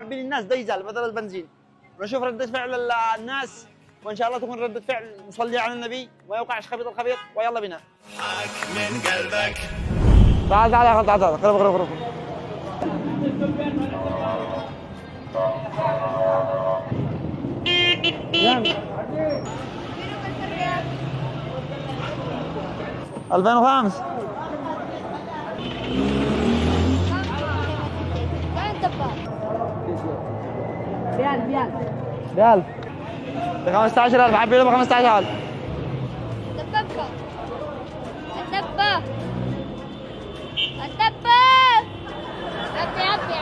نعبي للناس ديزل بدل البنزين، ونشوف ردة فعل الناس، وان شاء الله تكون ردة فعل مصلية على النبي وما يوقعش خبيط الخبيط. ويلا بنا. من قلبك. تعال تعال تعال تعال قرب قرب قرب. جامد. 2005. ريال ب 15,000 عبي له ب 15,000. الدبة عبي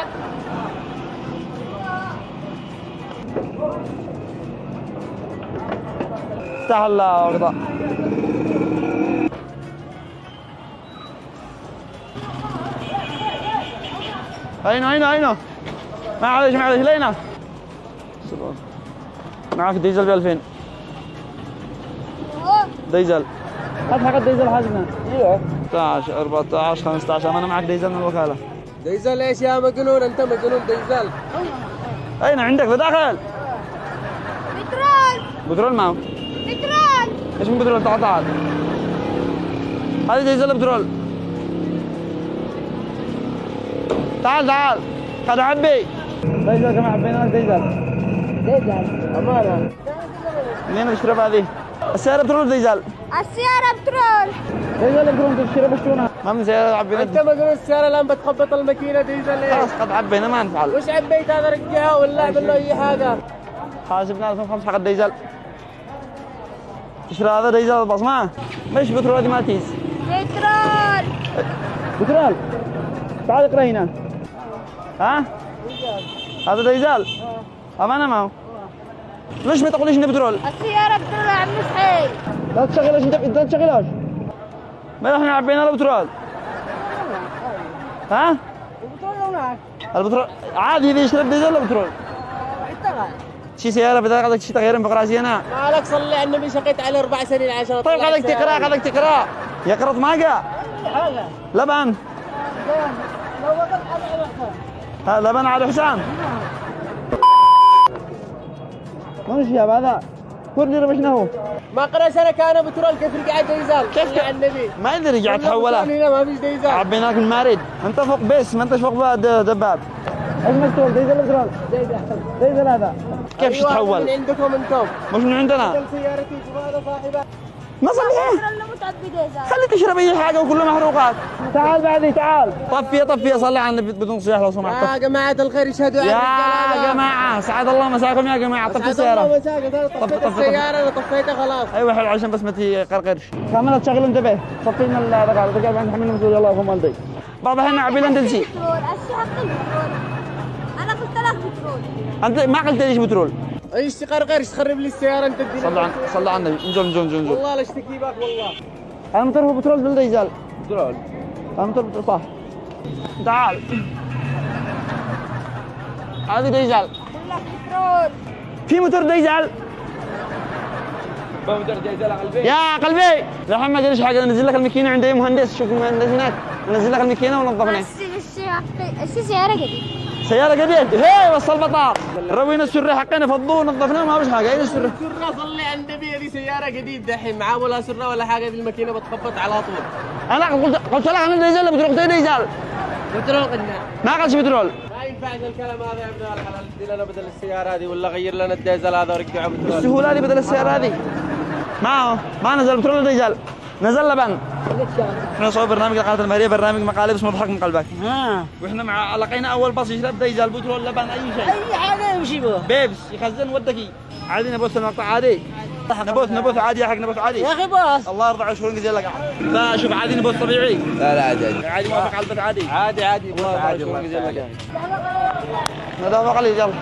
افتح الغطاء. عينه معلش لينا. معك ديزل ب 2000 ديزل. هات حق الديزل حاجنا. ايوه 13 14 15. انا معك ديزل من الوكاله. ديزل ايش يا مجنون؟ انت مجنون ديزل. اين عندك بداخل؟ بترول ما هو؟ ايش من بترول؟ تعال هذه ديزل بترول. تعال خذ عبي ديزل كمان. عبينا لك ديزل امانه. منين تشرب هذه؟ السيارة بترول ديزل. ديزل بترول تشرب بشتونها. ما من سيارة عبينا. انت مجنون السيارة الان بتخبط الماكينة ديزل ايه؟ خلاص قد عبينا ما نفعل. وش عبيت هذا رجعها ولا اعمل له اي حاجة؟ حاسبنا 2005 حق الديزل. تشرب هذا ديزل بصمة؟ مش بترول هذه ما تيز. بترول. تعال اقرا هنا. ها؟ هذا ديزل؟ امانه ما هو؟ ليش ما تقوليش انه بترول؟ السيارة بترول يا عم صحيح. لا تشغلهاش انت لا تشغلهاش. ما احنا عبينا له بترول. ها؟ البترول عادي اذا يشرب ديزل ولا بترول؟ شي سيارة بدك قصدك شي تغيير فقراسي انا؟ مالك صلي على النبي شقيت على 4 سنين عشان. طيب قصدك تقرا يقرط ماقة؟ لبن. لبن على حسام. ما مش يا هذا كل ربشناه. ما قرا سنة كان بترول كيف رجع ديزل؟ كيف على النبي؟ ما ادري رجعت حولها. هنا ما فيش ديزل. عبيناك المارد. انت فوق بس ما انتش فوق دباب. ايش مكتوب ديزل بترول؟ ديزل هذا. كيف تتحول؟ من عندكم انتم. مش من عندنا. سيارتي هذا صاحبها. ما صليها. خلي تشرب اي حاجه وكله محروقات. تعال بعدي تعال. طفي صلي على النبي بدون صياح لو سمحت. يا جماعة الخير اشهدوا على يا جماعة سعد الله مساكم يا جماعة. طفي السيارة. الله مساكم. طفيت السيارة انا طفيتها خلاص. ايوه حلو عشان بس ما تقرقرش. كمان تشغل انتبه. طفينا الرقعة الرجال عند حملنا مسؤول الله يرحم والديك. بابا هنا عبينا انت شيء. انا قلت لك بترول. انت ما قلت ليش بترول. ايش تقرقرش تخرب لي السيارة انت تديني. صلى على النبي. انزل والله لا اشتكي بك والله. الموتور هو بترول ولا ديزل؟ بترول. الموتور بترول صح. تعال. هذه ديزل. بترول. في موتور ديزل. موتور ديزل على قلبي. يا قلبي لا محمد ليش حاجه انزل لك الماكينه عندي مهندس. شوف المهندس هناك ننزل لك الماكينه ونظفنا. سيارة جديد. سيارة جديد. هي وصل البطار. روينا السرة حقنا فضوه ونظفناه ما فيش حاجة. اين السرة؟ سرة صلي على النبي. هذه سيارة جديد دحين معاه ولا سرة ولا حاجة. في الماكينة بتخبط على طول. انا قلت لك انا ديزل بتروح ديزل. بترول قلنا. ما قالش بترول. ما ينفع الكلام هذا يا ابن الحلال. ادي لنا بدل السيارة هذه ولا غير لنا الديزل هذا ورجعه بترول. بالسهولة هذه بدل السيارة هذه. ما نزل بترول ولا ديزل. نزل لبن. احنا نصور برنامج القناة المهرية. برنامج مقالب اسمه ضحك من قلبك. واحنا مع لقينا اول باص يشرب ديزل بترول لبن اي شيء. اي حاجة يمشي بها. بيبس يخزن ودكي. عادي نبث المقطع عادي. نبث عادي يا حق نبث عادي. يا اخي باص. الله يرضى على شغل قزيل لك. فشوف عادي نبث طبيعي. لا عادي. عادي موافق على البث عادي. عادي الله يرضى على شغل قزيل لك. ندافع عليه يلا.